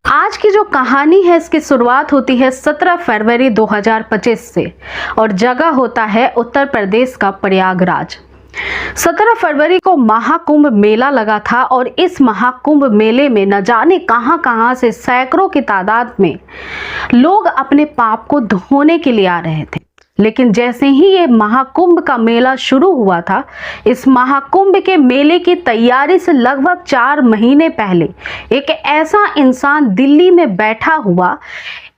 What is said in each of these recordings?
आज की जो कहानी है इसकी शुरुआत होती है 17 फरवरी 2025 से और जगह होता है उत्तर प्रदेश का प्रयागराज। 17 फरवरी को महाकुंभ मेला लगा था और इस महाकुंभ मेले में न जाने कहां से सैकड़ों की तादाद में लोग अपने पाप को धोने के लिए आ रहे थे। लेकिन जैसे ही ये महाकुंभ का मेला शुरू हुआ था, इस महाकुंभ के मेले की तैयारी से लगभग 4 महीने पहले एक ऐसा इंसान दिल्ली में बैठा हुआ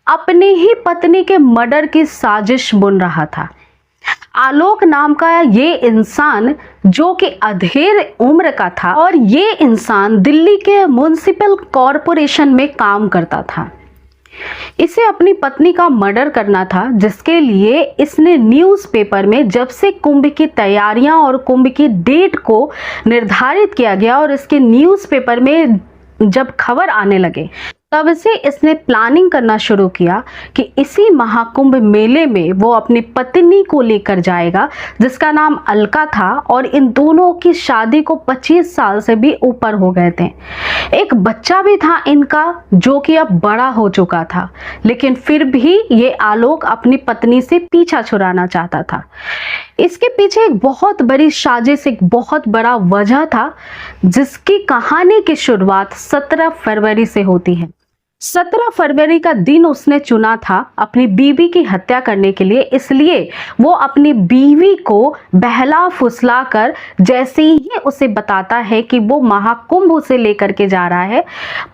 अपनी ही पत्नी के मर्डर की साजिश बुन रहा था। आलोक नाम का ये इंसान जो कि अधेड़ उम्र का था और ये इंसान दिल्ली के म्युनिसिपल कॉरपोरेशन में काम करता था। इसे अपनी पत्नी का मर्डर करना था, जिसके लिए इसने न्यूज़पेपर में जब से कुंभ की तैयारियां और कुंभ की डेट को निर्धारित किया गया और इसके न्यूज़पेपर में जब खबर आने लगे, तब से इसने प्लानिंग करना शुरू किया कि इसी महाकुंभ मेले में वो अपनी पत्नी को लेकर जाएगा, जिसका नाम अलका था और इन दोनों की शादी को 25 साल से भी ऊपर हो गए थे। एक बच्चा भी था इनका जो कि अब बड़ा हो चुका था, लेकिन फिर भी ये आलोक अपनी पत्नी से पीछा छुड़ाना चाहता था। इसके पीछे एक बहुत बड़ी साजिश, एक बहुत बड़ा वजह था, जिसकी कहानी की शुरुआत 17 फरवरी से होती है। 17 फरवरी का दिन उसने चुना था अपनी बीवी की हत्या करने के लिए, इसलिए वो अपनी बीवी को बहला फुसला कर जैसे ही उसे बताता है कि वो महाकुंभ उसे लेकर के जा रहा है,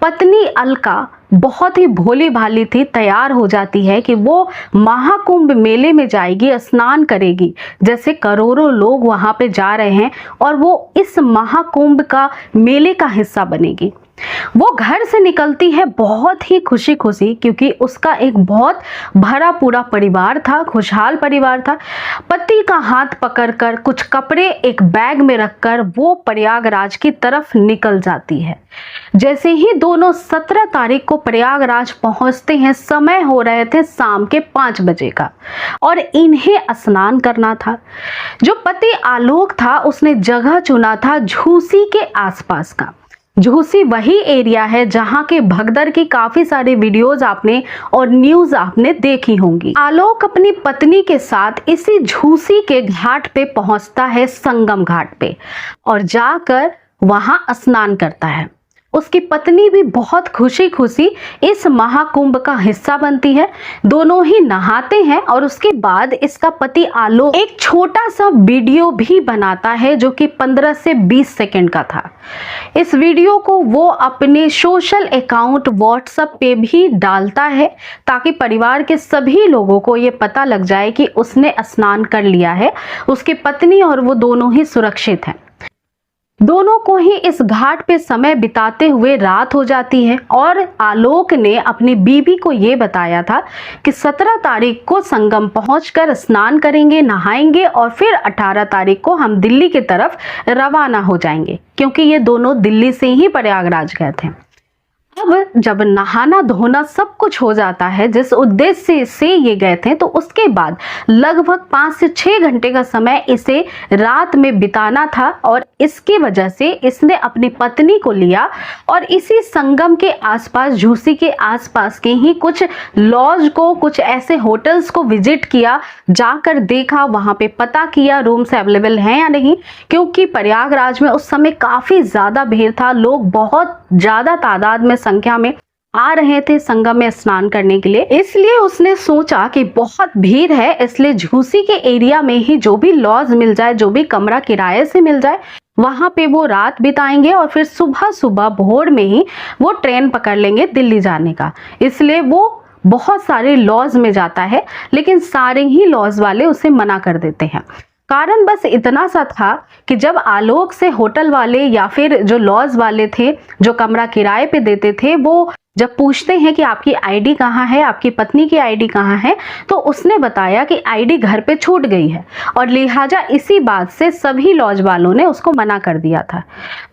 पत्नी अलका बहुत ही भोली भाली थी, तैयार हो जाती है कि वो महाकुंभ मेले में जाएगी, स्नान करेगी जैसे करोड़ों लोग वहां पे जा रहे हैं और वो इस महाकुंभ का मेले का हिस्सा बनेगी। वो घर से निकलती है बहुत ही खुशी खुशी, क्योंकि उसका एक बहुत भरा पूरा परिवार था, खुशहाल परिवार था। पति का हाथ पकड़कर कुछ कपड़े एक बैग में रखकर वो प्रयागराज की तरफ निकल जाती है। जैसे ही दोनों 17 तारीख को प्रयागराज पहुंचते हैं, समय हो रहे थे शाम के 5 बजे का और इन्हें स्नान करना था। जो पति आलोक था उसने जगह चुना था झूसी के आसपास का। झूसी वही एरिया है जहां के भगदड़ की काफी सारी वीडियोस आपने और न्यूज आपने देखी होंगी। आलोक अपनी पत्नी के साथ इसी झूसी के घाट पे पहुंचता है, संगम घाट पे, और जाकर वहां स्नान करता है। उसकी पत्नी भी बहुत खुशी खुशी इस महाकुंभ का हिस्सा बनती है। दोनों ही नहाते हैं और उसके बाद इसका पति आलोक एक छोटा सा वीडियो भी बनाता है जो कि 15 से 20 सेकंड का था। इस वीडियो को वो अपने सोशल अकाउंट व्हाट्सएप पे भी डालता है ताकि परिवार के सभी लोगों को ये पता लग जाए कि उसने स्नान कर लिया है, उसकी पत्नी और वो दोनों ही सुरक्षित हैं। दोनों को ही इस घाट पे समय बिताते हुए रात हो जाती है और आलोक ने अपनी बीवी को ये बताया था कि 17 तारीख को संगम पहुंचकर स्नान करेंगे, नहाएंगे और फिर 18 तारीख को हम दिल्ली की तरफ रवाना हो जाएंगे, क्योंकि ये दोनों दिल्ली से ही प्रयागराज गए थे। अब जब नहाना धोना सब कुछ हो जाता है जिस उद्देश्य से ये गए थे, तो उसके बाद लगभग 5 से 6 घंटे का समय इसे रात में बिताना था और इसकी वजह से इसने अपनी पत्नी को लिया और इसी संगम के आसपास, झूसी के आसपास के ही कुछ लॉज को, कुछ ऐसे होटल्स को विजिट किया, जाकर देखा, वहां पे पता किया रूम्स अवेलेबल हैं या नहीं, क्योंकि प्रयागराज में उस समय काफी ज्यादा भीड़ था, लोग बहुत ज्यादा तादाद में संख्या में आ रहे थे संगम में स्नान करने के लिए। इसलिए उसने सोचा कि बहुत भीड़ है, इसलिए झूसी के एरिया में ही जो भी लॉज मिल जाए, जो भी कमरा किराए से मिल जाए, वहां पे वो रात बिताएंगे और फिर सुबह सुबह भोर में ही वो ट्रेन पकड़ लेंगे दिल्ली जाने का। इसलिए वो बहुत सारे लॉज में जाता है, लेकिन सारे ही लॉज वाले उसे मना कर देते हैं। कारण बस इतना सा था कि जब आलोक से होटल वाले या फिर जो लॉज वाले थे, जो कमरा किराए पे देते थे, वो जब पूछते हैं कि आपकी आईडी कहाँ है, आपकी पत्नी की आईडी कहाँ है, तो उसने बताया कि आईडी घर पे छूट गई है और लिहाजा इसी बात से सभी लॉज वालों ने उसको मना कर दिया था।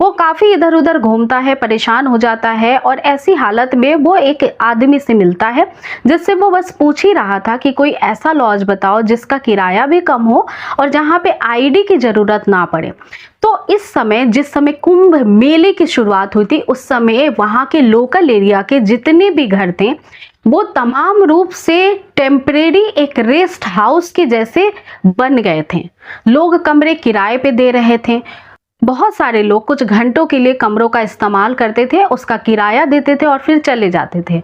वो काफ़ी इधर उधर घूमता है, परेशान हो जाता है और ऐसी हालत में वो एक आदमी से मिलता है जिससे वो बस पूछ ही रहा था कि कोई ऐसा लॉज बताओ जिसका किराया भी कम हो और जहाँ पे आईडी की ज़रूरत ना पड़े। तो इस समय जिस समय कुंभ मेले की शुरुआत हुई थी उस समय वहां के लोकल एरिया के जितने भी घर थे वो तमाम रूप से टेम्परेरी एक रेस्ट हाउस के जैसे बन गए थे। लोग कमरे किराए पे दे रहे थे। बहुत सारे लोग कुछ घंटों के लिए कमरों का इस्तेमाल करते थे, उसका किराया देते थे और फिर चले जाते थे।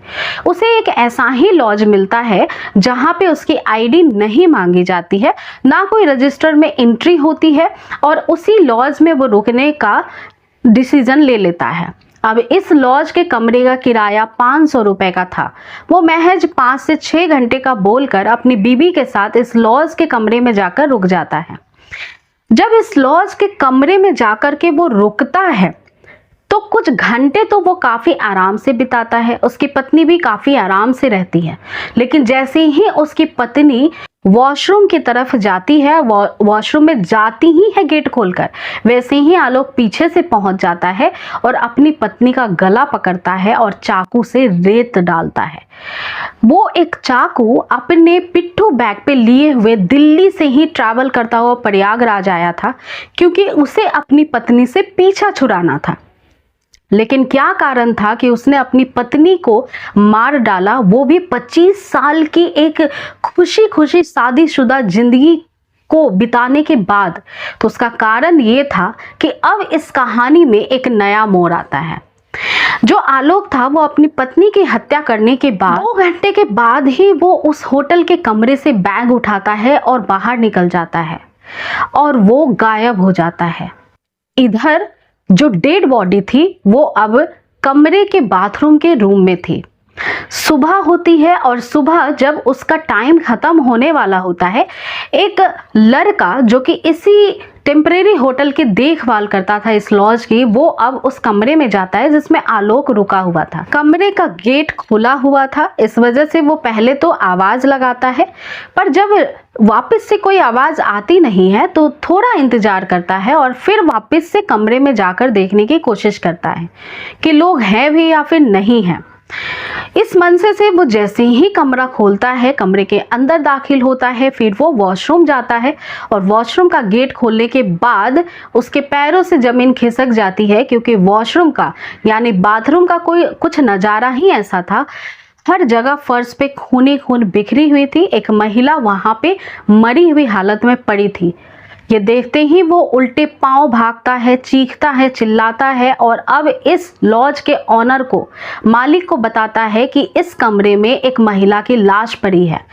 उसे एक ऐसा ही लॉज मिलता है जहां पे उसकी आईडी नहीं मांगी जाती है, ना कोई रजिस्टर में एंट्री होती है और उसी लॉज में वो रुकने का डिसीजन ले लेता है। अब इस लॉज के कमरे का किराया 500 रुपए का था। वो महज 5 से 6 घंटे का बोलकर अपनी बीबी के साथ इस लॉज के कमरे में जाकर रुक जाता है। जब इस लॉज के कमरे में जाकर के वो रुकता है तो कुछ घंटे तो वो काफी आराम से बिताता है, उसकी पत्नी भी काफी आराम से रहती है। लेकिन जैसे ही उसकी पत्नी वॉशरूम की तरफ जाती है, वॉशरूम में जाती ही है गेट खोलकर, वैसे ही आलोक पीछे से पहुंच जाता है और अपनी पत्नी का गला पकड़ता है और चाकू से रेत डालता है। वो एक चाकू अपने पिट्ठू बैग पे लिए हुए दिल्ली से ही ट्रैवल करता हुआ प्रयागराज आया था, क्योंकि उसे अपनी पत्नी से पीछा छुड़ाना था। लेकिन क्या कारण था कि उसने अपनी पत्नी को मार डाला, वो भी 25 साल की एक खुशी खुशी शादीशुदा जिंदगी को बिताने के बाद। तो उसका कारण ये था कि अब इस कहानी में एक नया मोड़ आता है। जो आलोक था वो अपनी पत्नी की हत्या करने के बाद 2 घंटे के बाद ही वो उस होटल के कमरे से बैग उठाता है और बाहर निकल जाता है और वो गायब हो जाता है। इधर जो डेड बॉडी थी वो अब कमरे के बाथरूम के रूम में थी। सुबह होती है और सुबह जब उसका टाइम खत्म होने वाला होता है, एक लड़का जो कि इसी टेम्परेरी होटल की देखभाल करता था इस लॉज की, वो अब उस कमरे में जाता है जिसमें आलोक रुका हुआ था। कमरे का गेट खुला हुआ था, इस वजह से वो पहले तो आवाज लगाता है, पर जब वापस से कोई आवाज आती नहीं है तो थोड़ा इंतजार करता है और फिर वापस से कमरे में जाकर देखने की कोशिश करता है कि लोग हैं भी या फिर नहीं हैं। इस मनसे से वो जैसे ही कमरा खोलता है, कमरे के अंदर दाखिल होता है, फिर वो वॉशरूम जाता है और वॉशरूम का गेट खोलने के बाद उसके पैरों से जमीन खिसक जाती है, क्योंकि वॉशरूम का यानी बाथरूम का कुछ नज़ारा ही ऐसा था। हर जगह फर्श पे खून खून बिखरी हुई थी। एक महिला वहां पे मरी हुई हालत में पड़ी थी। ये देखते ही वो उल्टे पांव भागता है, चीखता है, चिल्लाता है और अब इस लॉज के ऑनर को, मालिक को बताता है कि इस कमरे में एक महिला की लाश पड़ी है।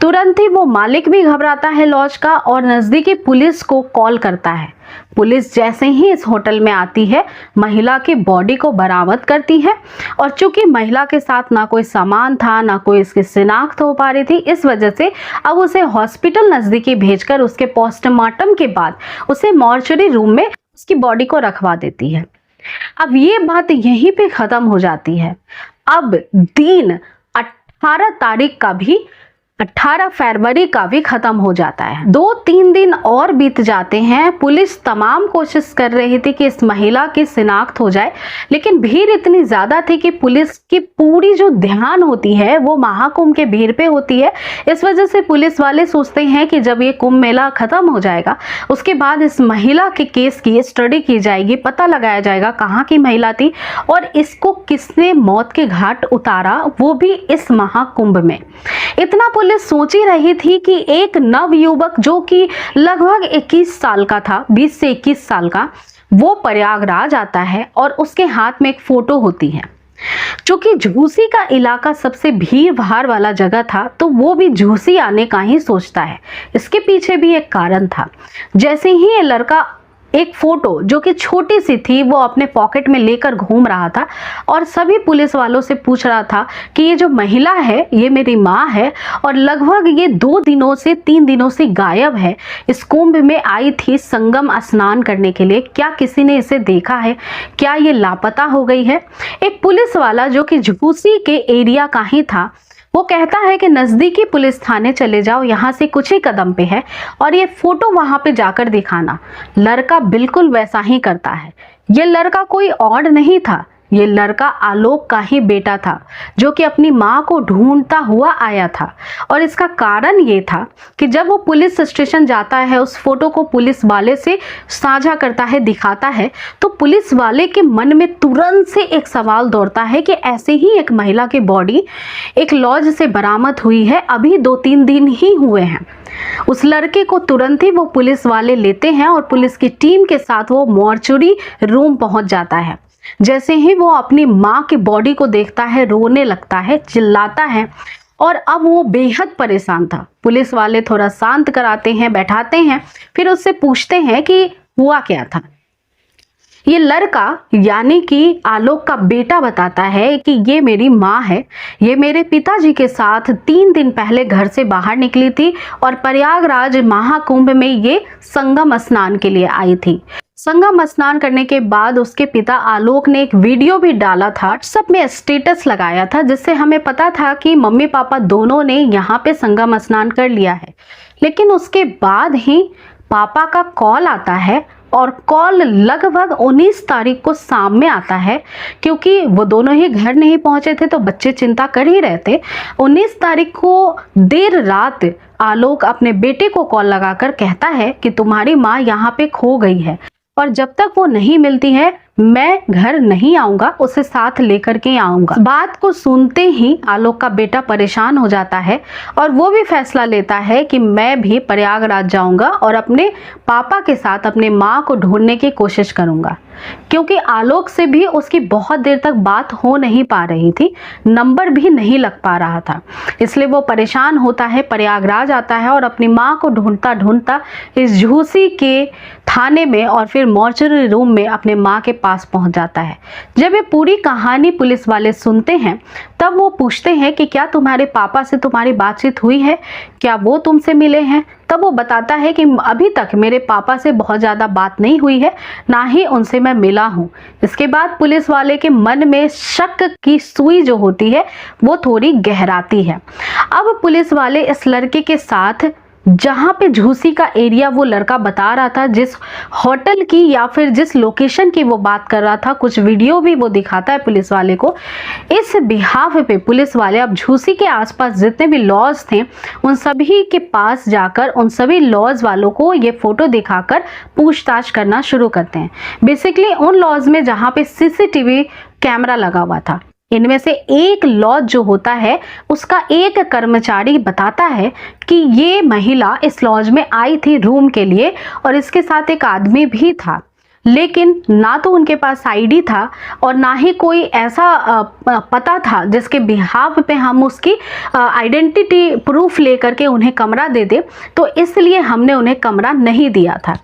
तुरंत ही वो मालिक भी घबराता है लॉज का और नज़दीकी पुलिस को कॉल करता है। पुलिस जैसे ही इस होटल में आती है, महिला की बॉडी को बरामद करती है और चूंकि महिला के साथ ना कोई सामान था, ना कोई इसकी शिनाख्त हो पा रही थी, इस वजह से अब उसे हॉस्पिटल नज़दीकी भेजकर उसके पोस्टमार्टम के बाद उसे मॉर्चरी रूम में उसकी बॉडी को रखवा देती है। अब ये बात यहीं पे ख़त्म हो जाती है। अब दिन 18 फरवरी का भी खत्म हो जाता है। 2-3 दिन और बीत जाते हैं। पुलिस तमाम कोशिश कर रही थी कि इस महिला की शिनाख्त हो जाए, लेकिन भीड़ इतनी ज्यादा थी कि पुलिस की पूरी जो ध्यान होती है वो महाकुंभ के भीड़ पे होती है। इस वजह से पुलिस वाले सोचते हैं कि जब ये कुंभ मेला खत्म हो जाएगा उसके बाद इस महिला के केस की स्टडी की जाएगी, पता लगाया जाएगा कहाँ की महिला थी और इसको किसने मौत के घाट उतारा, वो भी इस महाकुंभ में। इतना पुलिस सोच ही रही थी कि एक नव युवक जो कि लगभग 21 साल का था, 20 से 21 साल का, वो प्रयागराज आता है और उसके हाथ में एक फोटो होती है। चूंकि झूसी का इलाका सबसे भीड़ भाड़ वाला जगह था तो वो भी झूसी आने का ही सोचता है। इसके पीछे भी एक कारण था। जैसे ही ये लड़का एक फोटो जो कि छोटी सी थी वो अपने पॉकेट में लेकर घूम रहा था और सभी पुलिस वालों से पूछ रहा था कि ये जो महिला है ये मेरी माँ है और लगभग ये 2 दिनों से 3 दिनों से गायब है। इस कुंभ में आई थी संगम स्नान करने के लिए, क्या किसी ने इसे देखा है? क्या ये लापता हो गई है? एक पुलिस वाला जो कि झूसी के एरिया का ही था वो कहता है कि नज़दीकी पुलिस थाने चले जाओ, यहाँ से कुछ ही कदम पे है और ये फोटो वहाँ पे जाकर दिखाना। लड़का बिल्कुल वैसा ही करता है। ये लड़का कोई और नहीं था, ये लड़का आलोक का ही बेटा था जो कि अपनी माँ को ढूंढता हुआ आया था। और इसका कारण ये था कि जब वो पुलिस स्टेशन जाता है, उस फोटो को पुलिस वाले से साझा करता है, दिखाता है, तो पुलिस वाले के मन में तुरंत से एक सवाल दौड़ता है कि ऐसे ही एक महिला की बॉडी एक लॉज से बरामद हुई है, अभी 2-3 दिन ही हुए हैं। उस लड़के को तुरंत ही वो पुलिस वाले लेते हैं और पुलिस की टीम के साथ वो मॉर्चुरी रूम पहुंच जाता है। जैसे ही वो अपनी माँ की बॉडी को देखता है, रोने लगता है, चिल्लाता है और अब वो बेहद परेशान था। पुलिस वाले थोड़ा शांत कराते हैं, बैठाते हैं, फिर उससे पूछते हैं कि हुआ क्या था। ये लड़का यानी कि आलोक का बेटा बताता है कि ये मेरी माँ है, ये मेरे पिताजी के साथ 3 दिन पहले घर से बाहर निकली थी और प्रयागराज महाकुंभ में ये संगम स्नान के लिए आई थी। संगम स्नान करने के बाद उसके पिता आलोक ने एक वीडियो भी डाला था, व्हाट्सएप में स्टेटस लगाया था, जिससे हमें पता था कि मम्मी पापा दोनों ने यहाँ पे संगम स्नान कर लिया है। लेकिन उसके बाद ही पापा का कॉल आता है और कॉल लगभग 19 तारीख को शाम में आता है, क्योंकि वो दोनों ही घर नहीं पहुंचे थे तो बच्चे चिंता कर ही रहे थे। 19 तारीख को देर रात आलोक अपने बेटे को कॉल लगाकर कहता है कि तुम्हारी माँ यहाँ पे खो गई है और जब तक वो नहीं मिलती है मैं घर नहीं आऊंगा, उसे साथ लेकर के आऊंगा। बात को सुनते ही आलोक का बेटा परेशान हो जाता है और वो भी फैसला लेता है कि मैं भी प्रयागराज जाऊंगा और अपने पापा के साथ अपने माँ को ढूंढने की कोशिश करूंगा। क्योंकि आलोक से भी उसकी बहुत देर तक बात हो नहीं पा रही थी, नंबर भी नहीं लग पा रहा था, इसलिए वो परेशान होता है, प्रयागराज आता है और अपनी माँ को ढूंढता ढूंढता इस झूसी के थाने में और फिर मॉर्चरी रूम में अपने माँ के पास पहुंच जाता है। जब ये पूरी कहानी पुलिस वाले सुनते हैं तब वो पूछते हैं कि क्या तुम्हारे पापा से तुम्हारी बातचीत हुई है, क्या वो तुमसे मिले हैं? तब वो बताता है कि अभी तक मेरे पापा से बहुत ज़्यादा बात नहीं हुई है, ना ही उनसे मैं मिला हूँ। इसके बाद पुलिस वाले के मन में शक की सुई जो होती है वो थोड़ी गहराती है। अब पुलिस वाले इस लड़के के साथ जहाँ पे झूसी का एरिया वो लड़का बता रहा था, जिस होटल की या फिर जिस लोकेशन की वो बात कर रहा था, कुछ वीडियो भी वो दिखाता है पुलिस वाले को। इस बिहाफ पे पुलिस वाले अब झूसी के आसपास जितने भी लॉज थे उन सभी के पास जाकर उन सभी लॉज वालों को ये फोटो दिखाकर पूछताछ करना शुरू करते हैं। बेसिकली उन लॉज में जहाँ पे सीसीटीवी कैमरा लगा हुआ था, इनमें से एक लॉज जो होता है उसका एक कर्मचारी बताता है कि ये महिला इस लॉज में आई थी रूम के लिए और इसके साथ एक आदमी भी था, लेकिन ना तो उनके पास आईडी था और ना ही कोई ऐसा पता था जिसके बिहाफ पे हम उसकी आइडेंटिटी प्रूफ लेकर के उन्हें कमरा दे दे, तो इसलिए हमने उन्हें कमरा नहीं दिया था।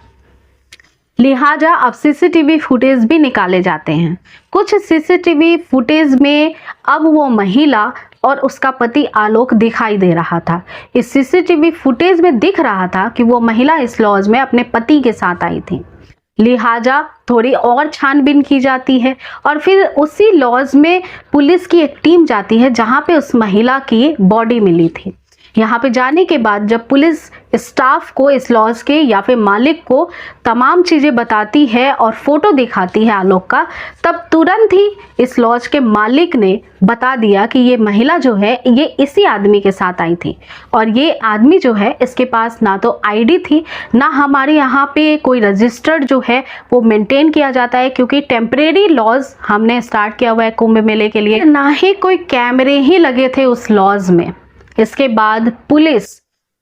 लिहाजा अब सीसीटीवी फुटेज भी निकाले जाते हैं। कुछ सीसीटीवी फुटेज में अब वो महिला और उसका पति आलोक दिखाई दे रहा था। इस सीसीटीवी फुटेज में दिख रहा था कि वो महिला इस लॉज में अपने पति के साथ आई थी। लिहाजा थोड़ी और छानबीन की जाती है और फिर उसी लॉज में पुलिस की एक टीम जाती है जहां पे उस महिला की बॉडी मिली थी। यहाँ पे जाने के बाद जब पुलिस स्टाफ को, इस लॉज के या फिर मालिक को तमाम चीज़ें बताती है और फोटो दिखाती है आलोक का, तब तुरंत ही इस लॉज के मालिक ने बता दिया कि ये महिला जो है ये इसी आदमी के साथ आई थी और ये आदमी जो है इसके पास ना तो आईडी थी, ना हमारे यहाँ पे कोई रजिस्टर्ड जो है वो मेंटेन किया जाता है, क्योंकि टेम्परेरी लॉज हमने स्टार्ट किया हुआ है कुंभ मेले के लिए, ना ही कोई कैमरे ही लगे थे उस लॉज में। इसके बाद पुलिस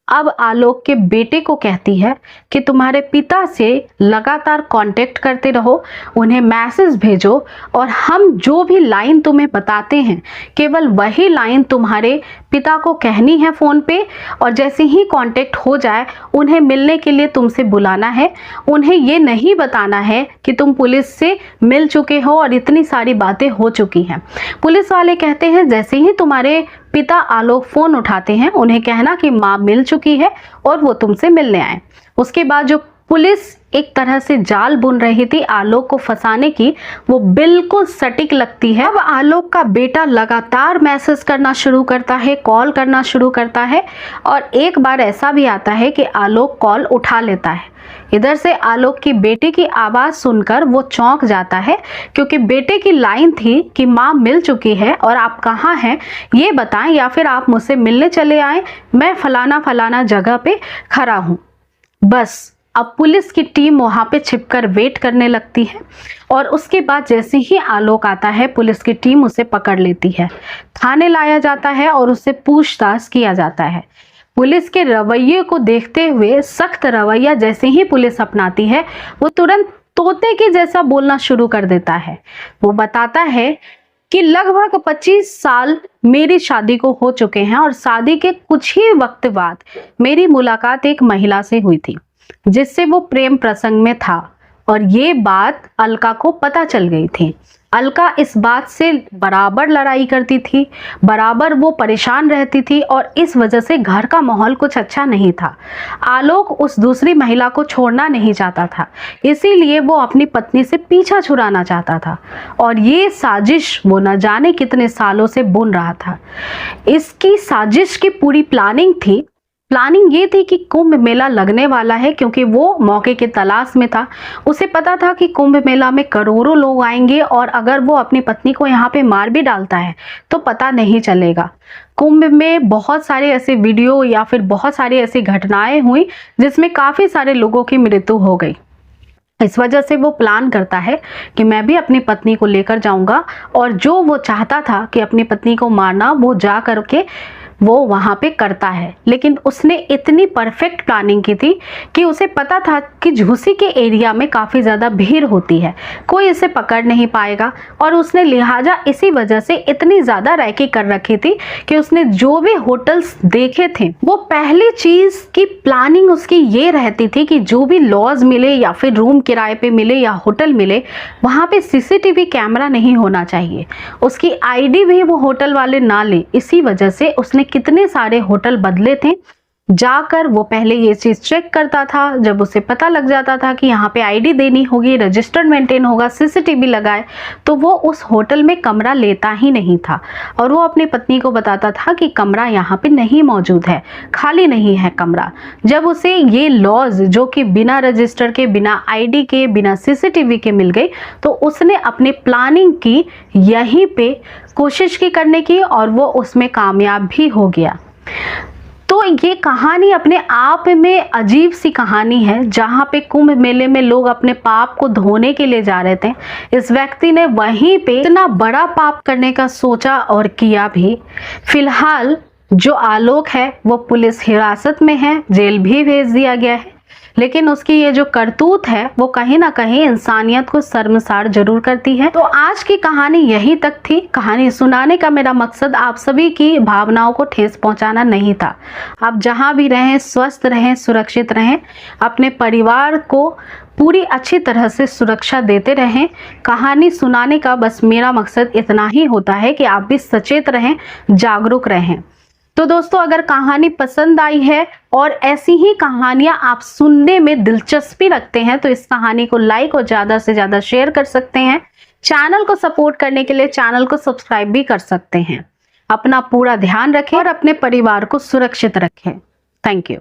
अब आलोक के बेटे को कहती है कि तुम्हारे पिता से लगातार कांटेक्ट करते रहो, उन्हें मैसेज भेजो और हम जो भी लाइन तुम्हें बताते हैं केवल वही लाइन तुम्हारे पिता को कहनी है फ़ोन पे, और जैसे ही कांटेक्ट हो जाए उन्हें मिलने के लिए तुमसे बुलाना है। उन्हें ये नहीं बताना है कि तुम पुलिस से मिल चुके हो और इतनी सारी बातें हो चुकी हैं। पुलिस वाले कहते हैं जैसे ही तुम्हारे पिता आलोक फ़ोन उठाते हैं उन्हें कहना कि माँ मिल चुकी है और वो तुमसे मिलने आए। उसके बाद जो पुलिस एक तरह से जाल बुन रही थी आलोक को फंसाने की, वो बिल्कुल सटीक लगती है। अब आलोक का बेटा लगातार मैसेज करना शुरू करता है, कॉल करना शुरू करता है और एक बार ऐसा भी आता है कि आलोक कॉल उठा लेता है। इधर से आलोक की बेटे की आवाज सुनकर वो चौंक जाता है, क्योंकि बेटे की लाइन थी कि माँ मिल चुकी है और आप कहाँ हैं ये बताएं, या फिर आप मुझसे मिलने चले आए, मैं फलाना फलाना जगह पे खड़ा हूँ। बस अब पुलिस की टीम वहां पे छिपकर वेट करने लगती है और उसके बाद जैसे ही आलोक आता है पुलिस की टीम उसे पकड़ लेती है, थाने लाया जाता है और उससे पूछताछ किया जाता है। पुलिस के रवैये को देखते हुए, सख्त रवैया जैसे ही पुलिस अपनाती है, वो तुरंत तोते के जैसा बोलना शुरू कर देता है। वो बताता है कि लगभग 25 साल मेरी शादी को हो चुके हैं और शादी के कुछ ही वक्त बाद मेरी मुलाकात एक महिला से हुई थी जिससे वो प्रेम प्रसंग में था और ये बात अलका को पता चल गई थी। अलका इस बात से बराबर लड़ाई करती थी, बराबर वो परेशान रहती थी और इस वजह से घर का माहौल कुछ अच्छा नहीं था। आलोक उस दूसरी महिला को छोड़ना नहीं चाहता था, इसीलिए वो अपनी पत्नी से पीछा छुड़ाना चाहता था और ये साजिश वो न जाने कितने सालों से बुन रहा था। इसकी साजिश की पूरी प्लानिंग ये थी कि कुंभ मेला लगने वाला है, क्योंकि वो मौके की तलाश में था। उसे पता था कि कुंभ मेला में करोड़ों लोग आएंगे और अगर वो अपनी पत्नी को यहाँ पे मार भी डालता है तो पता नहीं चलेगा। कुंभ में बहुत सारे ऐसे वीडियो या फिर बहुत सारी ऐसी घटनाएं हुई जिसमें काफ़ी सारे लोगों की मृत्यु हो गई। इस वजह से वो प्लान करता है कि मैं भी अपनी पत्नी को लेकर जाऊंगा और जो वो चाहता था कि अपनी पत्नी को मारना, वो जा करके वो वहां पे करता है। लेकिन उसने इतनी परफेक्ट प्लानिंग की थी कि उसे पता था कि झूसी के एरिया में काफ़ी ज़्यादा भीड़ होती है, कोई इसे पकड़ नहीं पाएगा और उसने लिहाजा इसी वजह से इतनी ज़्यादा रैकी कर रखी थी कि उसने जो भी होटल्स देखे थे, वो पहली चीज़ की प्लानिंग उसकी ये रहती थी कि जो भी लॉज मिले या फिर रूम किराए पे मिले या होटल मिले, वहाँ पे सीसीटीवी कैमरा नहीं होना चाहिए, उसकी आईडी भी वो होटल वाले ना ले। इसी वजह से उसने कितने सारे होटल बदले थे, जाकर वो पहले ये चीज चेक करता था। जब उसे पता लग जाता था कि यहाँ पे आईडी देनी होगी, रजिस्टर मेंटेन होगा, सीसीटीवी लगाए, तो वो उस होटल में कमरा लेता ही नहीं था और वो अपनी पत्नी को बताता था कि कमरा यहाँ पे नहीं मौजूद है, खाली नहीं है कमरा। जब उसे ये लॉज जो कि बिना रजिस्टर के, बिना आईडी के, बिना सीसीटीवी के मिल गई, तो उसने अपनी प्लानिंग की यहीं पे कोशिश की करने की और वो उसमें कामयाब भी हो गया। तो ये कहानी अपने आप में अजीब सी कहानी है, जहाँ पे कुंभ मेले में लोग अपने पाप को धोने के लिए जा रहे थे, इस व्यक्ति ने वहीं पे इतना बड़ा पाप करने का सोचा और किया भी। फिलहाल जो आलोक है वो पुलिस हिरासत में है, जेल भी भेज दिया गया है, लेकिन उसकी ये जो करतूत है वो कहीं ना कहीं इंसानियत को शर्मसार जरूर करती है। तो आज की कहानी यहीं तक थी। कहानी सुनाने का मेरा मकसद आप सभी की भावनाओं को ठेस पहुंचाना नहीं था। आप जहां भी रहें, स्वस्थ रहें, सुरक्षित रहें, अपने परिवार को पूरी अच्छी तरह से सुरक्षा देते रहें। कहानी सुनाने का बस मेरा मकसद इतना ही होता है कि आप भी सचेत रहें, जागरूक रहें। तो दोस्तों, अगर कहानी पसंद आई है और ऐसी ही कहानियां आप सुनने में दिलचस्पी रखते हैं तो इस कहानी को लाइक और ज़्यादा से ज़्यादा शेयर कर सकते हैं। चैनल को सपोर्ट करने के लिए चैनल को सब्सक्राइब भी कर सकते हैं। अपना पूरा ध्यान रखें और अपने परिवार को सुरक्षित रखें। Thank you.